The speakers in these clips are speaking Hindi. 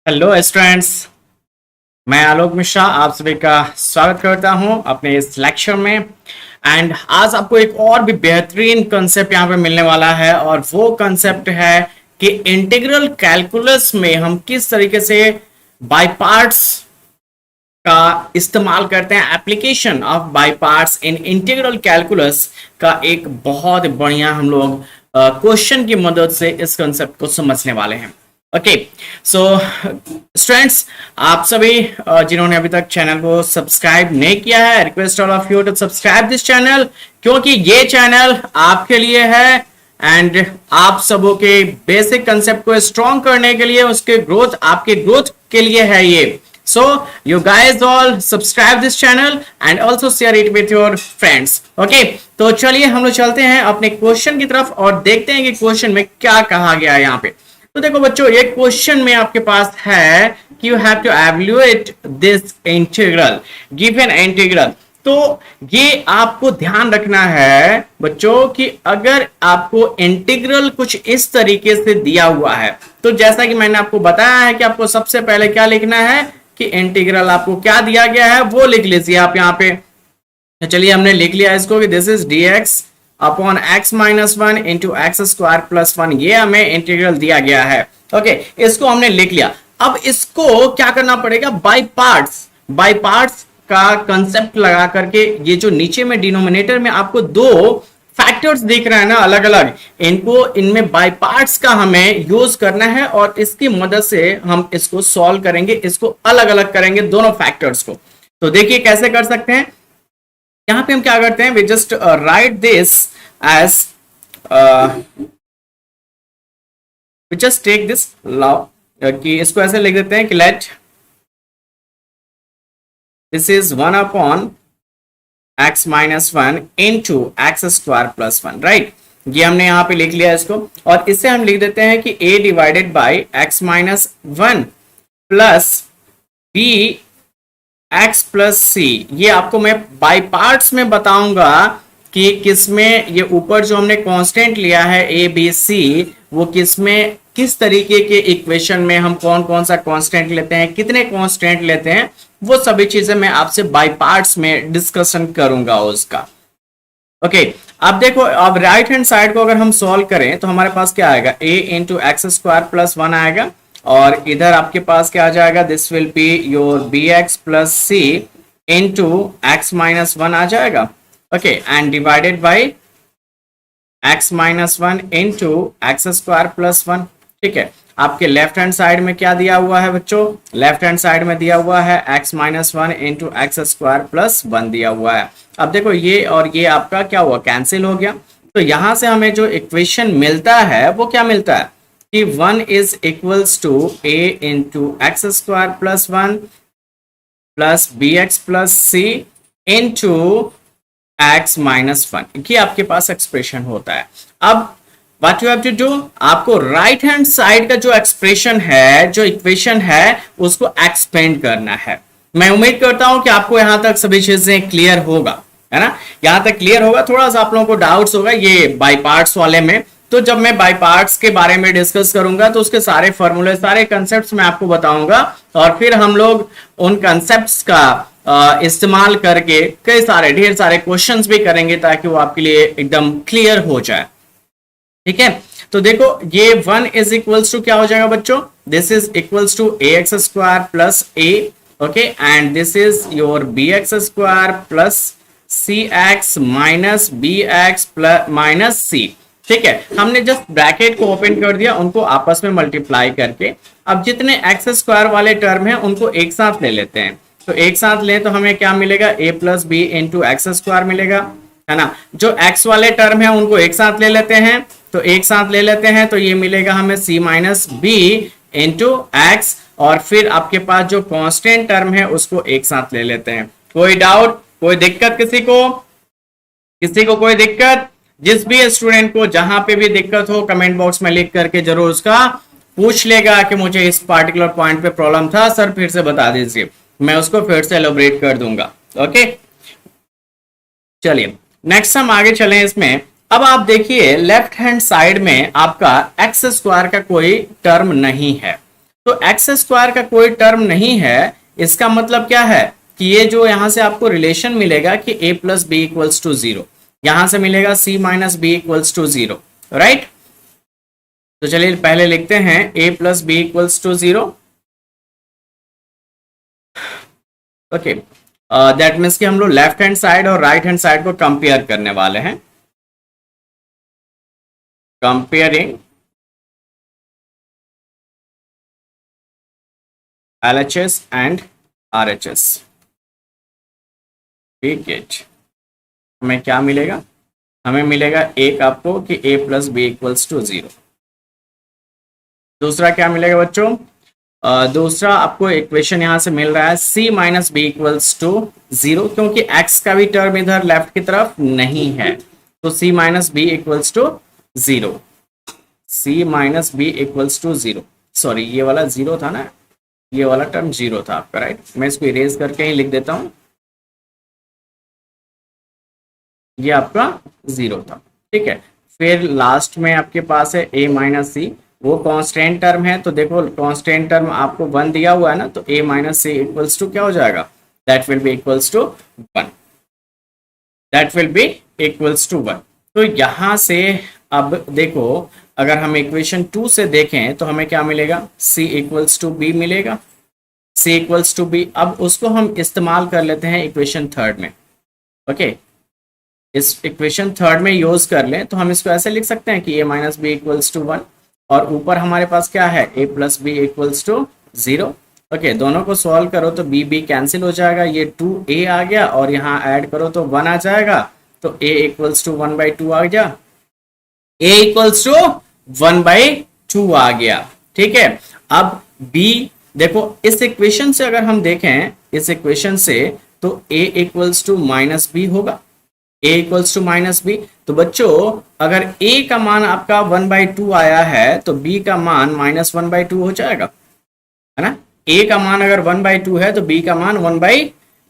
Hello students. मैं आलोक मिश्रा आप सभी का स्वागत करता हूं अपने इस लेक्चर में। एंड आज आपको एक और भी बेहतरीन कंसेप्ट यहां पे मिलने वाला है और वो कंसेप्ट है कि इंटीग्रल कैलकुलस में हम किस तरीके से बाय पार्ट्स का इस्तेमाल करते हैं। Application of by parts in integral calculus का एक बहुत बढ़िया हम लोग क्वेश्चन की मदद से इस कंसेप्ट को समझने वाले हैं। ओके, सो स्टूडेंट्स, आप सभी जिन्होंने अभी तक चैनल को सब्सक्राइब नहीं किया है, request all of you to subscribe this channel, क्योंकि ये चैनल आपके लिए है एंड आप सबों के बेसिक कंसेप्ट को स्ट्रॉन्ग करने के लिए, उसके ग्रोथ, आपके ग्रोथ के लिए है ये। So you guys all subscribe this channel and also share it with your friends. Okay, तो चलिए हम लोग चलते हैं अपने क्वेश्चन की तरफ और देखते हैं कि क्वेश्चन में क्या कहा गया है यहाँ पे। तो देखो बच्चों, ये क्वेश्चन में आपके पास है कि you have to evaluate this integral given integral। तो ये आपको ध्यान रखना है बच्चों कि अगर आपको इंटीग्रल कुछ इस तरीके से दिया हुआ है, तो जैसा कि मैंने आपको बताया है कि आपको सबसे पहले क्या लिखना है कि इंटीग्रल आपको क्या दिया गया है वो लिख लीजिए आप यहाँ पे। तो चलिए हमने लिख लिया इसको कि this is dx upon x minus one into x square plus one, ये हमें इंटीग्रल दिया गया है। ओके, इसको हमने लिख लिया। अब इसको क्या करना पड़ेगा, बाय पार्ट्स का कंसेप्ट लगा करके ये जो नीचे में डिनोमिनेटर में आपको दो फैक्टर्स दिख रहे हैं ना अलग अलग, इनमें बाय पार्ट्स का हमें यूज करना है और इसकी मदद से हम इसको सॉल्व करेंगे, इसको अलग अलग करेंगे दोनों फैक्टर्स को। तो देखिए कैसे कर सकते हैं। यहां पे हम क्या करते हैं, we just write this as we just take this law, कि इसको ऐसे लिख देते हैं कि let this is one upon x minus one into x square plus one, right. ये हमने यहां पे लिख लिया इसको और इससे हम लिख देते हैं कि a divided by x minus one plus b x plus c. ये आपको मैं बाय पार्ट्स में बताऊंगा कि किसमें ये ऊपर जो हमने कांस्टेंट लिया है a b c, वो किसमें किस तरीके के इक्वेशन में हम कौन कौन सा कांस्टेंट लेते हैं, कितने कांस्टेंट लेते हैं, वो सभी चीजें मैं आपसे बाय पार्ट्स में डिस्कशन करूंगा उसका। ओके, अब देखो, अब राइट हैंड साइड को अगर हम सॉल्व करें तो हमारे पास क्या आएगा, a into x square plus one आएगा और इधर आपके पास क्या आ जाएगा, this will be your b x plus c into x minus one आ जाएगा। Okay, and divided by x minus one into x square plus one. ठीक है, आपके लेफ्ट हैंड साइड में क्या दिया हुआ है बच्चों, लेफ्ट हैंड साइड में दिया हुआ है x minus one into x square plus one दिया हुआ है। अब देखो ये और ये आपका क्या हुआ, कैंसिल हो गया। तो यहां से हमें जो इक्वेशन मिलता है वो क्या मिलता है कि one is equals to a into x square plus one plus b x plus c into x minus one, ये आपके पास एक्सप्रेशन होता है। अब What you have to do, आपको राइट हैंड साइड का जो एक्सप्रेशन है, जो इक्वेशन है, उसको एक्सपेंड करना है। मैं उम्मीद करता हूं कि आपको यहां तक सभी चीजें क्लियर होगा, है ना। यहां तक क्लियर होगा, थोड़ा सा आप लोगों को डाउट्स होगा ये बाय पार्ट्स वाले में। तो जब मैं बाय पार्ट्स के बारे में डिस्कस करूंगा तो उसके सारे फॉर्मूले, सारे कंसेप्ट मैं आपको बताऊंगा और फिर हम लोग उन कंसेप्ट का इस्तेमाल करके कई सारे ढेर सारे क्वेश्चंस भी करेंगे ताकि वो आपके लिए एकदम क्लियर हो जाए। ठीक है, तो देखो ये वन इज इक्वल्स टू क्या हो जाएगा बच्चों, this is equals to a x square plus a, okay, and this is your b x square plus c x minus b x plus minus c. ठीक है, हमने जस्ट ब्रैकेट को ओपन कर दिया, उनको आपस में मल्टीप्लाई करके अब जितने एक्स स्क्वायर वाले टर्म है उनको एक साथ ले लेते हैं। तो एक साथ ले तो हमें क्या मिलेगा, a plus b into x square मिलेगा, है ना। जो x वाले टर्म है उनको एक साथ ले लेते हैं, तो एक साथ ले लेते हैं तो ये मिलेगा हमें c minus b into x और फिर आपके पास जो कांस्टेंट टर्म है उसको एक साथ ले लेते हैं। कोई डाउट, कोई दिक्कत किसी को कोई दिक्कत? जिस भी स्टूडेंट को जहां पे भी दिक्कत हो कमेंट बॉक्स में लिख करके जरूर उसका पूछ लेगा कि मुझे इस पार्टिकुलर पॉइंट पे प्रॉब्लम था सर, फिर से बता दीजिए, मैं उसको फिर से एलोबरेट कर दूंगा। ओके, चलिए नेक्स्ट हम आगे चलें इसमें। अब आप देखिए लेफ्ट हैंड साइड में आपका एक्स स्क्वायर का कोई टर्म नहीं है, तो एक्स स्क्वायर का कोई टर्म नहीं है, इसका मतलब क्या है कि ये जो यहां से आपको रिलेशन मिलेगा कि a plus b equals to zero, यहां से मिलेगा c minus b equals to zero, right. तो चलिए पहले लिखते हैं a plus b equals to zero. Okay, that means कि हम लोग लेफ्ट हैंड साइड और राइट हैंड साइड को कंपेयर करने वाले हैं। Comparing LHS and RHS, we get, हमें क्या मिलेगा, हमें मिलेगा एक आपको कि a plus b equals to zero. दूसरा क्या मिलेगा बच्चों, दूसरा आपको इक्वेशन यहां से मिल रहा है c minus b equals to zero, क्योंकि x का भी टर्म इधर लेफ्ट की तरफ नहीं है, तो c minus b equals to zero, c minus b equals to zero. Sorry, ये वाला जीरो था ना, ये वाला टर्म जीरो था आपका, राइट। मैं इसको इरेज करके ही लिख देता हूं, ये आपका जीरो था, ठीक है। फिर लास्ट में आपके पास है a माइनस सी, वो कांस्टेंट टर्म है, तो देखो कांस्टेंट टर्म आपको वन दिया हुआ है ना, तो a minus c equals to क्या हो जाएगा, that will be equals to one, that will be equals to one. तो यहां से अब देखो, अगर हम इक्वेशन टू से देखें तो हमें क्या मिलेगा, c इक्वल्स टू बी मिलेगा, c इक्वल्स टू बी। अब उसको हम इस्तेमाल कर लेते हैं इक्वेशन थर्ड में, ओके। इस इक्वेशन थर्ड में यूज कर लें तो हम इसको ऐसे लिख सकते हैं कि a minus b equals to one, और ऊपर हमारे पास क्या है, a plus b equals to zero. Okay, दोनों को सॉल्व करो तो b कैंसिल हो जाएगा, ये 2a आ गया, और यहाँ ऐड करो तो 1 आ जाएगा, तो a इक्वल्स टू 1/2 आ गया, a इक्वल्स टू 1/2 आ गया, ठीक है। अब b देखो, इस इक्वेशन से अगर हम देखें, इस इक्वेशन से, तो a equals to minus b होगा, a equals to minus b. तो बच्चों, अगर a का मान आपका 1/2 आया है तो b का मान -1/2 हो जाएगा, है ना। a का मान अगर 1/2 है तो b का मान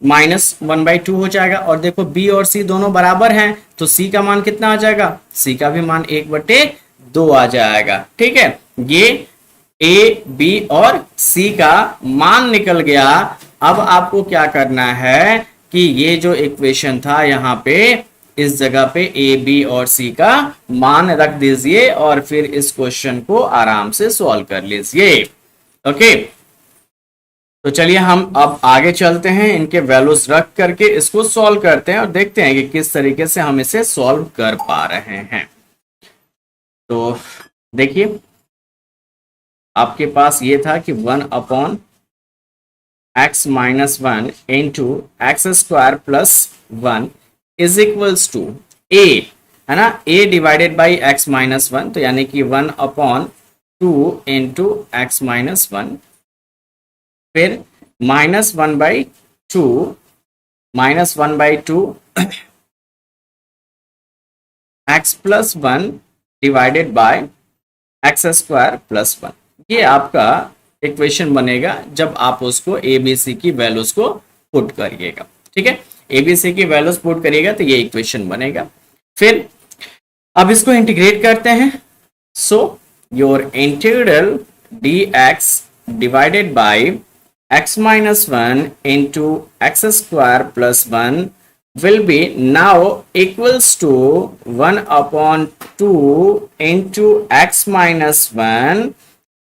-1/2 हो जाएगा। और देखो b और c दोनों बराबर हैं, तो c का मान कितना आ जाएगा, c का भी मान 1/2 आ जाएगा, ठीक है। ये a b और c का मान निकल गया। अब आपको क्या करना है कि ये जो इक्वेशन था यहाँ पे, इस जगह पे a b और c का मान रख दीजिए, और फिर इस क्वेश्चन को आराम से सॉल्व कर लीजिए, ओके। तो चलिए हम अब आगे चलते हैं, इनके वैल्यूज रख करके इसको सॉल्व करते हैं और देखते हैं कि किस तरीके से हम इसे सॉल्व कर पा रहे हैं। तो देखिए, आपके पास ये था कि 1 x minus 1 into x square plus 1 is equals to a, है ना, a divided by x minus 1, तो यानी कि 1/2 इंटू एक्स माइनस 1, फिर -1/2 x plus 1 divided by x square plus 1। ये आपका इक्वेशन बनेगा जब आप उसको एबीसी की वैल्यूज को पुट करिएगा, ठीक है। एबीसी की वैल्यूज पुट करिएगा तो ये इक्वेशन बनेगा। फिर अब इसको इंटीग्रेट करते हैं, so your integral dx divided by x minus 1 into x square plus 1 will be now equals to 1/2 into x minus 1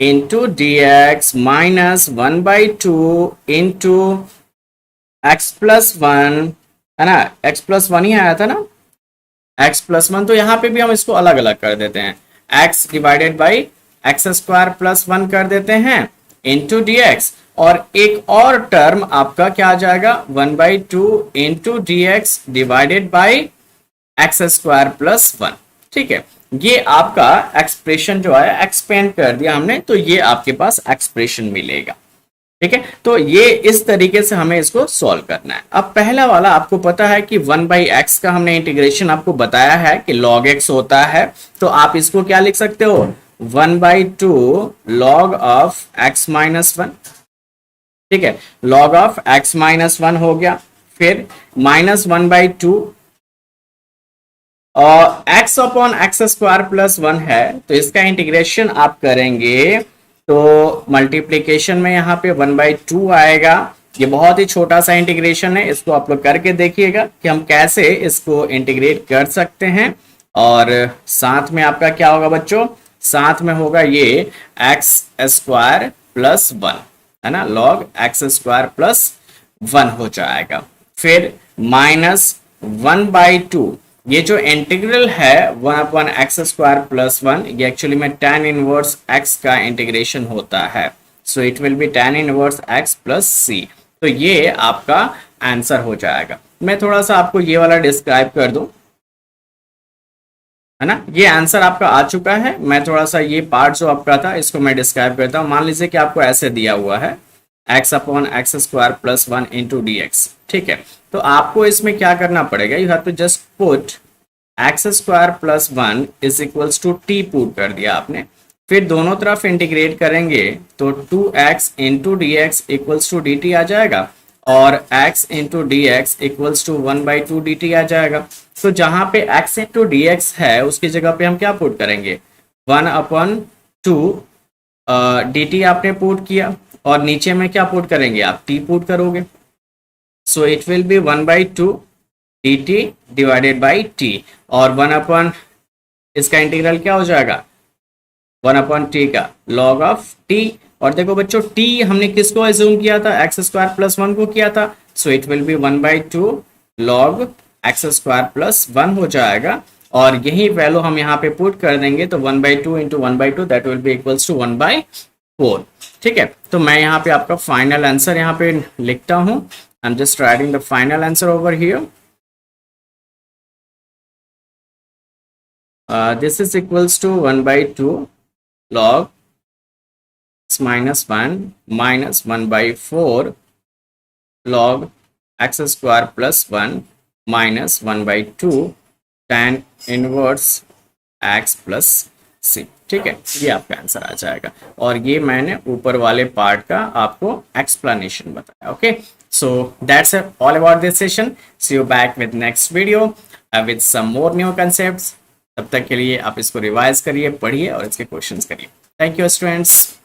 into dx minus 1/2 into x plus 1, है ना, x plus 1 ही आया था ना, x plus 1, तो यहाँ पे भी हम इसको अलग अलग कर देते हैं, x divided by x square plus 1 कर देते हैं इंटू dx, और एक और टर्म आपका क्या आ जाएगा, 1/2 into dx divided by x square plus 1, ठीक है। ये आपका एक्सप्रेशन जो है एक्सपेंड कर दिया हमने, तो ये आपके पास एक्सप्रेशन मिलेगा, ठीक है। तो ये इस तरीके से हमें इसको सॉल्व करना है। अब पहला वाला आपको पता है कि 1/x का हमने इंटीग्रेशन आपको बताया है कि log x होता है, तो आप इसको क्या लिख सकते हो, 1/2 log ऑफ x माइनस 1, ठीक है, log ऑफ x माइनस 1 हो गया। फिर -1/2 और x upon x square plus 1 है, तो इसका इंटीग्रेशन आप करेंगे तो मल्टीप्लीकेशन में यहाँ पे 1/2 आएगा। ये बहुत ही छोटा सा इंटीग्रेशन है, इसको आप लोग करके देखिएगा कि हम कैसे इसको इंटीग्रेट कर सकते हैं। और साथ में आपका क्या होगा बच्चों, साथ में होगा ये एक्स स्क्वायर प्लस 1, है ना, लॉग एक्स स्क्वायर प्लस 1 हो जाएगा। फिर -1/2, ये जो इंटीग्रल है 1/x² प्लस 1, ये एक्चुअली में tan इनवर्स x का इंटीग्रेशन होता है। So it will be tan inverse x plus c। तो ये आपका आंसर हो जाएगा। मैं थोड़ा सा आपको ये वाला डिस्क्राइब कर दूं, है ना, ये आंसर आपका आ चुका है। मैं थोड़ा सा ये पार्ट जो आपका था इसको मैं डिस्क्राइब करता हूँ। मान लीजिए कि आपको ऐसे दिया हुआ है x/x² plus 1 into d x, ठीक है। तो आपको इसमें क्या करना पड़ेगा, you have to just put x² plus 1 is equals to t put कर दिया आपने। फिर दोनों तरफ इंटीग्रेट करेंगे तो 2x into d x equals to d t आ जाएगा, और x into d x equals to 1/2 d t आ जाएगा। तो जहां पे x इंटू डी एक्स है उसकी जगह पे हम क्या पुट करेंगे, 1/2 डी टी आपने पुट किया, और नीचे में क्या पुट करेंगे आप, t पुट करोगे। So it will be 1/2 dt divided by t, और 1 इसका इंटीग्रल क्या हो जाएगा, 1/t का लॉग ऑफ t। और देखो बच्चों t हमने किसको एज्यूम किया था, x² प्लस 1 को किया था। So it will be 1/2 log x² plus 1 हो जाएगा, और यही वैल्यू हम यहाँ पे पुट कर देंगे तो 1/2 into 1/2 that will be equals to 1/4। ठीक है, तो मैं यहाँ पे आपका फाइनल आंसर यहाँ पे लिखता हूँ। I am just writing the final answer over here. This is equals to 1/2 log x minus 1 minus 1/4 log x² plus 1 minus 1/2 tan inverse x plus c। ठीक है, ये आपका आंसर आ जाएगा, और ये मैंने ऊपर वाले पार्ट का आपको एक्सप्लेनेशन बताया। Okay, so that's all about this session. See you back with next video with some more new concepts. तब तक के लिए आप इसको रिवाइज करिए, पढ़िए और इसके क्वेश्चंस करिए। Thank you students.